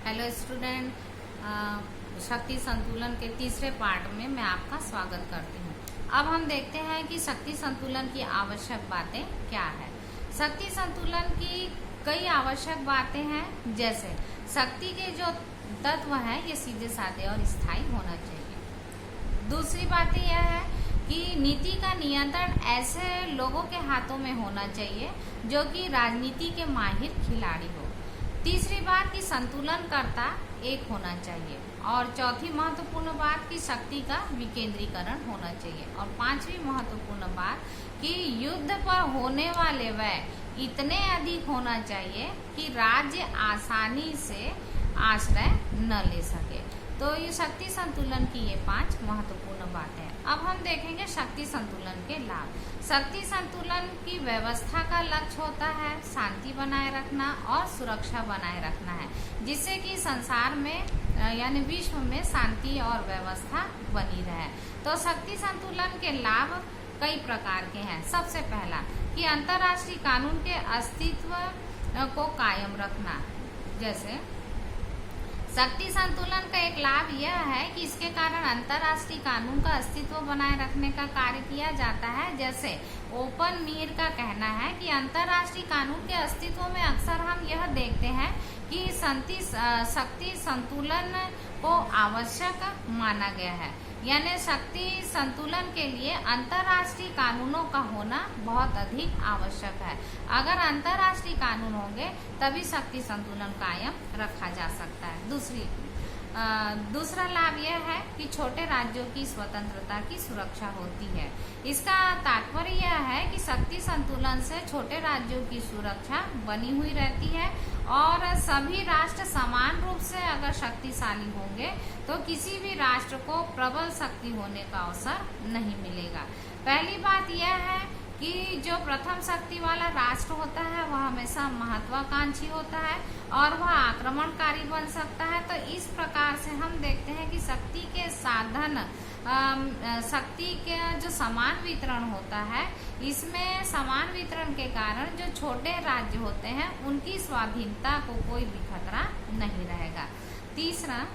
Hello student, शक्ति संतुलन के तीसरे पार्ट में मैं आपका स्वागत करती हूँ। अब हम देखते हैं कि शक्ति संतुलन की आवश्यक बातें क्या है। शक्ति संतुलन की कई आवश्यक बातें हैं, जैसे शक्ति के जो तत्व हैं ये सीधे साधे और स्थायी होना चाहिए। दूसरी बात यह है कि नीति का नियंत्रण ऐसे लोगों के हाथों में होना चाहिए जो कि राजनीति के माहिर खिलाड़ी हो। तीसरी बात कि संतुलनकर्ता एक होना चाहिए। और चौथी महत्वपूर्ण बात कि शक्ति का विकेंद्रीकरण होना चाहिए। और पांचवी महत्वपूर्ण बात कि युद्ध पर होने वाले व्यय इतने अधिक होना चाहिए कि राज्य आसानी से आश्रय न ले सके। तो ये शक्ति संतुलन की ये 5 महत्वपूर्ण बातें हैं। अब हम देखेंगे शक्ति संतुलन के लाभ। शक्ति संतुलन की व्यवस्था का लक्ष्य होता है शांति बनाए रखना और सुरक्षा बनाए रखना है, जिससे कि संसार में यानी विश्व में शांति और व्यवस्था बनी रहे। तो शक्ति संतुलन के लाभ कई प्रकार के हैं। सबसे पहला कि अंतर्राष्ट्रीय कानून के अस्तित्व को कायम रखना। जैसे शक्ति संतुलन का एक लाभ यह है कि इसके कारण अंतर्राष्ट्रीय कानून का अस्तित्व बनाए रखने का कार्य किया जाता है। जैसे ओपन मीर का कहना है कि अंतर्राष्ट्रीय कानून के अस्तित्व में अक्सर हम यह देखते हैं कि शक्ति संतुलन को आवश्यक माना गया है, यानी शक्ति संतुलन के लिए अंतर्राष्ट्रीय कानूनों का होना बहुत अधिक आवश्यक है। अगर अंतर्राष्ट्रीय कानून होंगे तभी शक्ति संतुलन कायम रखा जा सकता है। दूसरा लाभ यह है कि छोटे राज्यों की स्वतंत्रता की सुरक्षा होती है। इसका तात्पर्य यह है कि शक्ति संतुलन से छोटे राज्यों की सुरक्षा बनी हुई रहती है और सभी राष्ट्र समान रूप से अगर शक्तिशाली होंगे तो किसी भी राष्ट्र को प्रबल शक्ति होने का अवसर नहीं मिलेगा। पहली बात यह है कि जो प्रथम शक्ति वाला राष्ट्र होता है वह हमेशा महत्वाकांक्षी होता है और वह आक्रमणकारी बन सकता है। तो इस प्रकार से हम देखते हैं कि शक्ति के साधन शक्ति के जो समान वितरण होता है, इसमें समान वितरण के कारण जो छोटे राज्य होते हैं उनकी स्वाधीनता को कोई भी खतरा नहीं रहेगा। तीसरा,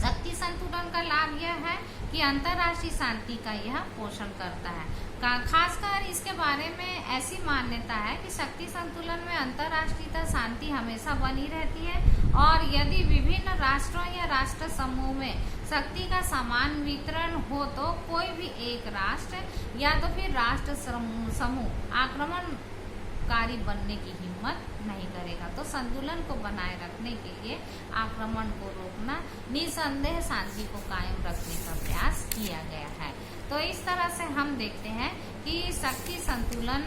शक्ति संतुलन का लाभ यह है कि अंतर्राष्ट्रीय शांति का यह पोषण करता है। खासकर इसके बारे में ऐसी मान्यता है कि शक्ति संतुलन में अंतर्राष्ट्रीय शांति हमेशा बनी रहती है और यदि विभिन्न राष्ट्रों या राष्ट्र समूह में शक्ति का समान वितरण हो तो कोई भी एक राष्ट्र या तो फिर राष्ट्र समूह आक्रमणकारी बनने की हिम्मत नहीं करेगा। तो संतुलन को बनाए रखने के लिए आक्रमण को रोकना, निसंदेह शांति को कायम रखने का प्रयास किया गया है। तो इस तरह से हम देखते हैं कि शक्ति संतुलन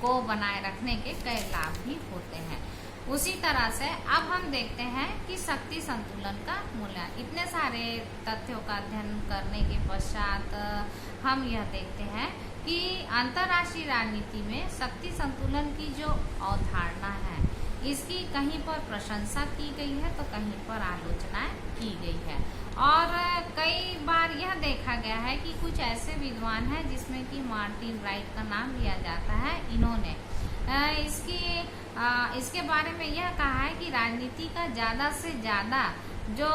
को बनाए रखने के कई लाभ भी होते हैं। उसी तरह से अब हम देखते हैं कि शक्ति संतुलन का मूल्य। इतने सारे तथ्यों का अध्ययन करने के पश्चात हम यह देखते हैं कि अंतर्राष्ट्रीय राजनीति में शक्ति संतुलन की जो अवधारणा है इसकी कहीं पर प्रशंसा की गई है तो कहीं पर आलोचना की गई है। और कई बार यह देखा गया है कि कुछ ऐसे विद्वान हैं जिसमें कि मार्टिन राइट का नाम लिया जाता है। इन्होंने इसके बारे में यह कहा है कि राजनीति का ज़्यादा से ज़्यादा जो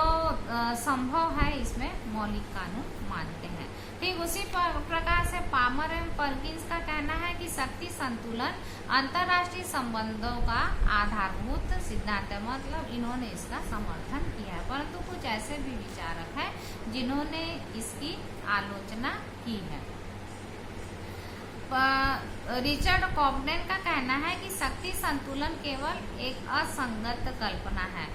संभव है इसमें मौलिक कानून मानते हैं। ठीक उसी प्रकार से पामर एवं पर्किंस का कहना है कि शक्ति संतुलन अंतर्राष्ट्रीय संबंधों का आधारभूत सिद्धांत है, मतलब इन्होंने इसका समर्थन किया है। परंतु कुछ ऐसे भी विचारक हैं जिन्होंने इसकी आलोचना की है। रिचर्ड कॉब्डेन का कहना है कि शक्ति संतुलन केवल एक असंगत कल्पना है,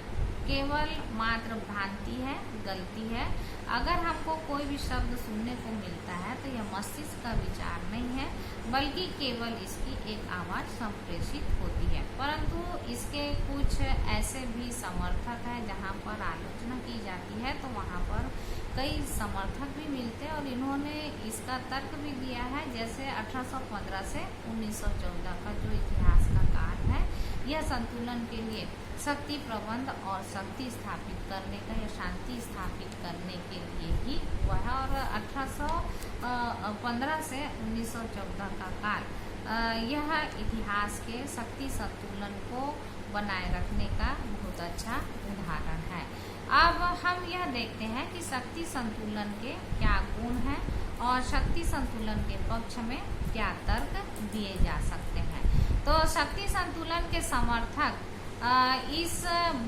केवल मात्र भ्रांति है, गलती है। अगर हमको कोई भी शब्द सुनने को मिलता है तो यह मस्तिष्क का विचार नहीं है बल्कि केवल इसकी एक आवाज़ संप्रेषित होती है। परंतु इसके कुछ ऐसे भी समर्थक हैं जहाँ पर आलोचना की जाती है तो वहाँ पर कई समर्थक भी मिलते हैं और इन्होंने इसका तर्क भी दिया है। जैसे 1815 से 1914 का जो इतिहास का काल है यह संतुलन के लिए शक्ति प्रबंध और शक्ति स्थापित करने का या शांति स्थापित करने के लिए ही हुआ है। और 1815 से 1914 का काल यह इतिहास के शक्ति संतुलन को बनाए रखने का बहुत अच्छा उदाहरण है। अब हम यह देखते हैं कि शक्ति संतुलन के क्या गुण हैं और शक्ति संतुलन के पक्ष में क्या तर्क दिए जा सकते हैं। तो शक्ति संतुलन के समर्थक इस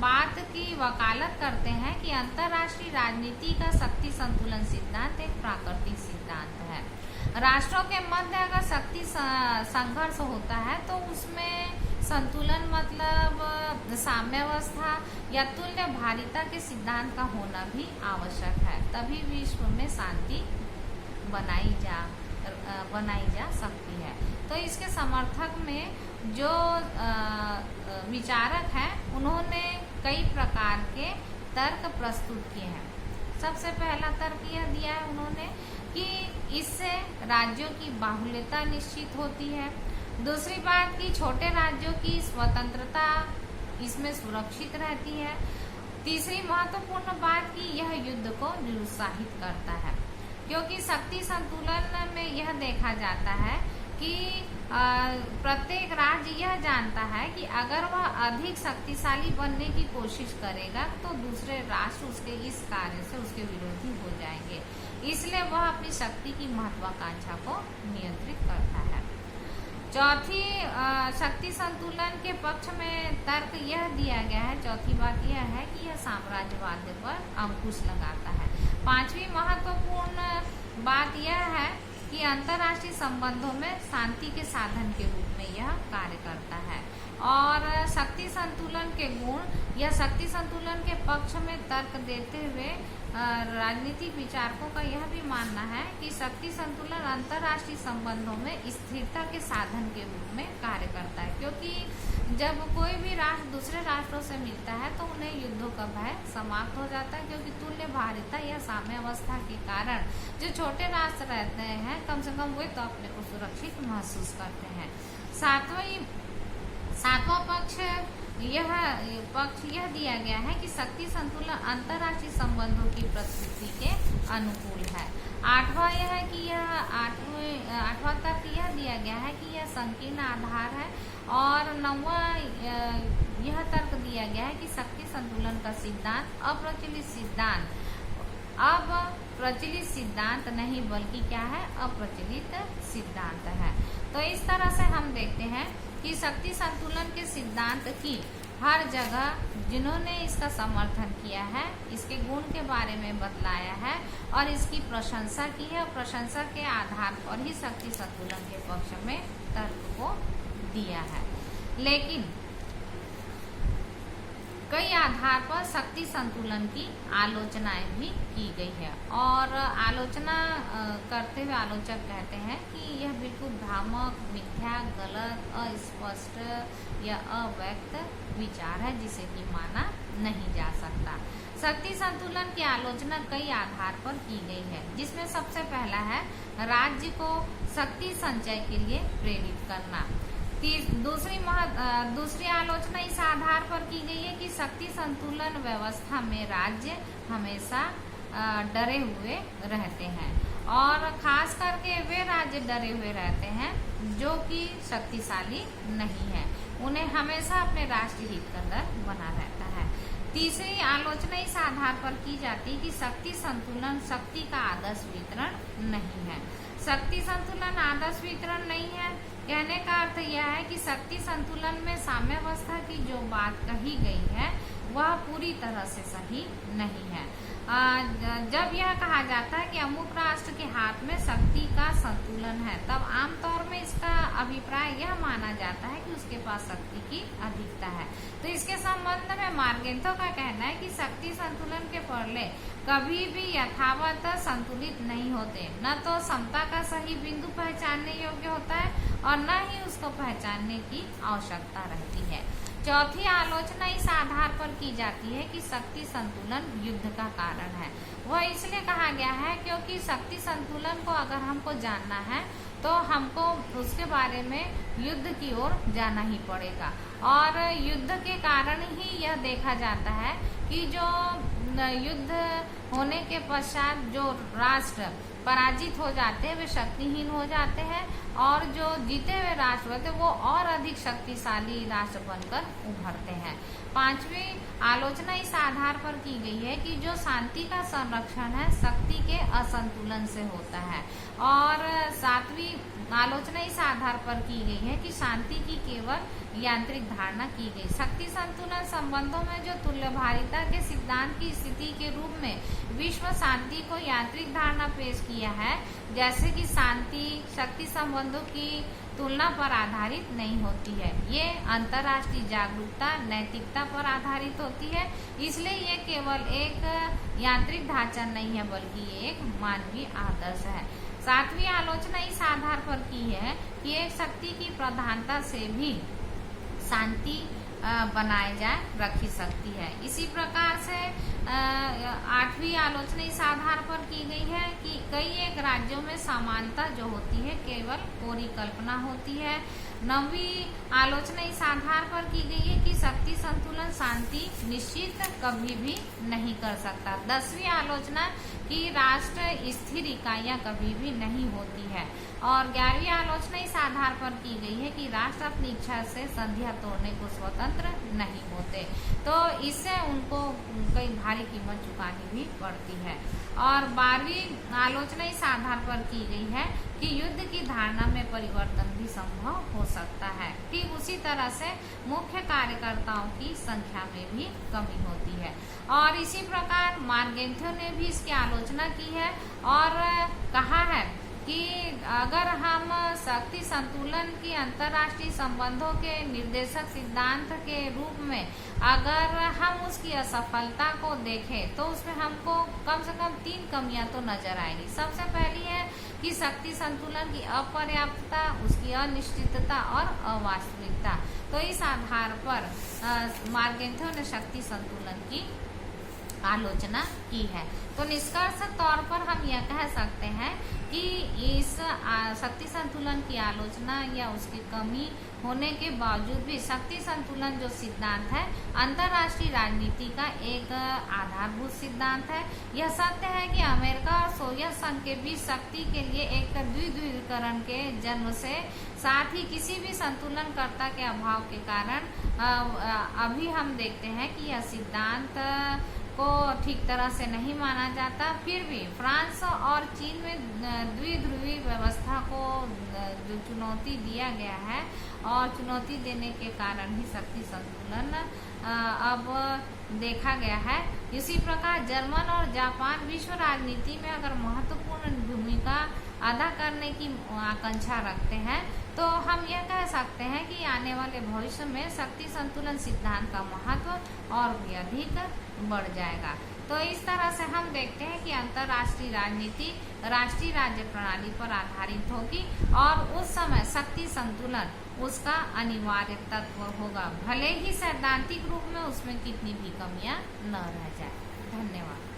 बात की वकालत करते हैं कि अंतर्राष्ट्रीय राजनीति का शक्ति संतुलन सिद्धांत एक प्राकृतिक सिद्धांत है। राष्ट्रों के मध्य अगर शक्ति संघर्ष होता है तो उसमें संतुलन मतलब साम्यावस्था या तुल्य भारिता के सिद्धांत का होना भी आवश्यक है, तभी विश्व में शांति बनाई जा सकती है। तो इसके समर्थक में जो विचारक हैं उन्होंने कई प्रकार के तर्क प्रस्तुत किए हैं। सबसे पहला तर्क यह दिया है उन्होंने कि इससे राज्यों की बाहुल्यता निश्चित होती है। दूसरी बात कि छोटे राज्यों की स्वतंत्रता इसमें सुरक्षित रहती है। तीसरी महत्वपूर्ण बात कि यह युद्ध को निरुत्साहित करता है, क्योंकि शक्ति संतुलन में यह देखा जाता है कि प्रत्येक राज्य यह जानता है कि अगर वह अधिक शक्तिशाली बनने की कोशिश करेगा तो दूसरे राष्ट्र उसके इस कार्य से उसके विरोधी हो जाएंगे, इसलिए वह अपनी शक्ति की महत्वाकांक्षा को नियंत्रित करता है। चौथी शक्ति संतुलन के पक्ष में तर्क यह दिया गया है, चौथी बात यह है कि यह साम्राज्यवाद पर अंकुश लगाता है। पांचवी महत्वपूर्ण बात यह है कि अंतर्राष्ट्रीय संबंधों में शांति के साधन के रूप में यह कार्य करता है। और शक्ति संतुलन के गुण या शक्ति संतुलन के पक्ष में तर्क देते हुए राजनीतिक विचारकों का यह भी मानना है कि शक्ति संतुलन अंतर्राष्ट्रीय संबंधों में स्थिरता के साधन के रूप में कार्य करता है, क्योंकि जब कोई भी राष्ट्र दूसरे राष्ट्रों से मिलता है तो उन्हें युद्धों का भय समाप्त हो जाता है, क्योंकि तुल्य भारिता या साम्यावस्था के कारण जो छोटे राष्ट्र रहते हैं कम से कम वे तो अपने को सुरक्षित महसूस करते हैं। सातवां पक्ष यह दिया गया है कि शक्ति संतुलन अंतर्राष्ट्रीय संबंधों की प्रकृति के अनुकूल है। आठवां तर्क यह दिया गया है कि यह संकीर्ण आधार है। और नौवां यह तर्क दिया गया है कि शक्ति संतुलन का सिद्धांत अब प्रचलित सिद्धांत नहीं बल्कि क्या है, अप्रचलित सिद्धांत है। तो इस तरह से हम देखते हैं कि शक्ति संतुलन के सिद्धांत की हर जगह जिन्होंने इसका समर्थन किया है इसके गुण के बारे में बतलाया है और इसकी प्रशंसा की है। प्रशंसा के आधार पर ही शक्ति संतुलन के पक्ष में तर्क को दिया है। लेकिन कई आधार पर शक्ति संतुलन की आलोचनाएं भी की गई है और आलोचना करते हुए आलोचक कहते हैं कि यह बिल्कुल भ्रामक, मिथ्या, गलत, अस्पष्ट या अव्यक्त विचार है जिसे कि माना नहीं जा सकता। शक्ति संतुलन की आलोचना कई आधार पर की गई है, जिसमें सबसे पहला है राज्य को शक्ति संचय के लिए प्रेरित करना। दूसरी आलोचना इस आधार पर की गई है कि शक्ति संतुलन व्यवस्था में राज्य हमेशा डरे हुए रहते हैं और खास करके वे राज्य डरे हुए रहते हैं जो कि शक्तिशाली नहीं है, उन्हें हमेशा अपने राष्ट्रीय हित का डर बना रहता है। तीसरी आलोचना इस आधार पर की जाती है कि शक्ति संतुलन शक्ति का आदर्श वितरण नहीं है। शक्ति संतुलन आदर्श वितरण नहीं है कहने का अर्थ यह है कि शक्ति संतुलन में साम्यावस्था की जो बात कही गई है वह पूरी तरह से सही नहीं है। जब यह कहा जाता है कि अमुक राष्ट्र के हाथ में शक्ति का संतुलन है, तब आमतौर में इसका अभिप्राय यह माना जाता है कि उसके पास शक्ति की अधिकता है। तो इसके संबंध में मार्गेंथो का कहना है कि शक्ति संतुलन के पहले कभी भी यथावत संतुलित नहीं होते, न तो समता का सही बिंदु पहचानने योग्य होता है और न ही उसको पहचानने की आवश्यकता रहती है। चौथी आलोचना इस आधार पर की जाती है कि शक्ति संतुलन युद्ध का कारण है। वह इसलिए कहा गया है क्योंकि शक्ति संतुलन को अगर हमको जानना है तो हमको उसके बारे में युद्ध की ओर जाना ही पड़ेगा और युद्ध के कारण ही यह देखा जाता है कि जो युद्ध होने के पश्चात जो राष्ट्र पराजित हो जाते हैं, वे शक्तिहीन हो जाते हैं, और जो जीते हुए राष्ट्र होते हैं वो और अधिक शक्तिशाली राष्ट्र बनकर उभरते हैं। पांचवी आलोचना इस आधार पर की गई है कि जो शांति का संरक्षण है शक्ति के असंतुलन से होता है, और सातवीं आलोचना इस आधार पर की गई है कि शांति की केवल यांत्रिक धारणा की गई। शक्ति संतुलन संबंधों में जो तुल्यभारिता के सिद्धांत की स्थिति के रूप में विश्व शांति को यांत्रिक धारणा पेश किया है, जैसे कि शांति शक्ति संबंधों की तुलना पर आधारित नहीं होती है, ये अंतर्राष्ट्रीय जागरूकता नैतिकता पर आधारित होती है, इसलिए ये केवल एक यांत्रिक ढांचा नहीं है बल्कि ये एक मानवीय आदर्श है। सातवीं आलोचना इस आधार पर की है कि एक शक्ति की प्रधानता से भी शांति बनाए जाए रखी सकती है। इसी प्रकार से आठवीं आलोचना इस आधार पर की गई है कि कई एक राज्यों में समानता जो होती है केवल कोरी कल्पना होती है। नौवीं आलोचना इस आधार पर की गई है कि शक्ति संतुलन शांति निश्चित कभी भी नहीं कर सकता। 10वीं आलोचना कि राष्ट्र स्थिर इकाइयां कभी भी नहीं होती है, और 11वीं आलोचना इस आधार पर की गई है कि राष्ट्र अपनी इच्छा से संधियां तोड़ने को स्वतंत्र नहीं होते, तो इससे उनको कई भारी कीमत चुकानी भी पड़ती है। और 12वीं आलोचना इस आधार पर की गई है कि युद्ध की धारणा में परिवर्तन भी संभव हो सकता है। ठीक उसी तरह से मुख्य कार्यकर्ताओं की संख्या में भी कमी होती है, और इसी प्रकार मार्गेंथो ने भी इसकी आलोचना की है और कहा है कि अगर हम शक्ति संतुलन की अंतर्राष्ट्रीय संबंधों के निर्देशक सिद्धांत के रूप में अगर हम उसकी असफलता को देखें तो उसमें हमको कम से कम 3 कमियां तो नजर आएगी। सबसे पहली है कि शक्ति संतुलन की अपर्याप्तता, उसकी अनिश्चितता और अवास्तविकता। तो इस आधार पर मार्गेंथो ने शक्ति संतुलन की आलोचना की है। तो निष्कर्ष तौर पर हम यह कह सकते हैं कि इस शक्ति संतुलन की आलोचना या उसकी कमी होने के बावजूद भी शक्ति संतुलन जो सिद्धांत है अंतर्राष्ट्रीय राजनीति का एक आधारभूत सिद्धांत है। यह सत्य है कि अमेरिका और सोवियत संघ के बीच शक्ति के लिए एक द्विध्रुवीकरण के जन्म से साथ ही किसी भी संतुलनकर्ता के अभाव के कारण अभी हम देखते हैं कि यह सिद्धांत को ठीक तरह से नहीं माना जाता। फिर भी फ्रांस और चीन में द्विध्रुवी व्यवस्था को जो चुनौती दिया गया है और चुनौती देने के कारण ही शक्ति संतुलन अब देखा गया है। इसी प्रकार जर्मन और जापान विश्व राजनीति में अगर महत्वपूर्ण भूमिका अदा करने की आकांक्षा रखते हैं तो हम यह कह सकते हैं कि आने वाले भविष्य में शक्ति संतुलन सिद्धांत का महत्व और भी अधिक बढ़ जाएगा। तो इस तरह से हम देखते हैं कि अंतर्राष्ट्रीय राजनीति राष्ट्रीय राज्य प्रणाली पर आधारित होगी और उस समय शक्ति संतुलन उसका अनिवार्य तत्व होगा, भले ही सैद्धांतिक रूप में उसमें कितनी भी कमियां न रह जाए। धन्यवाद।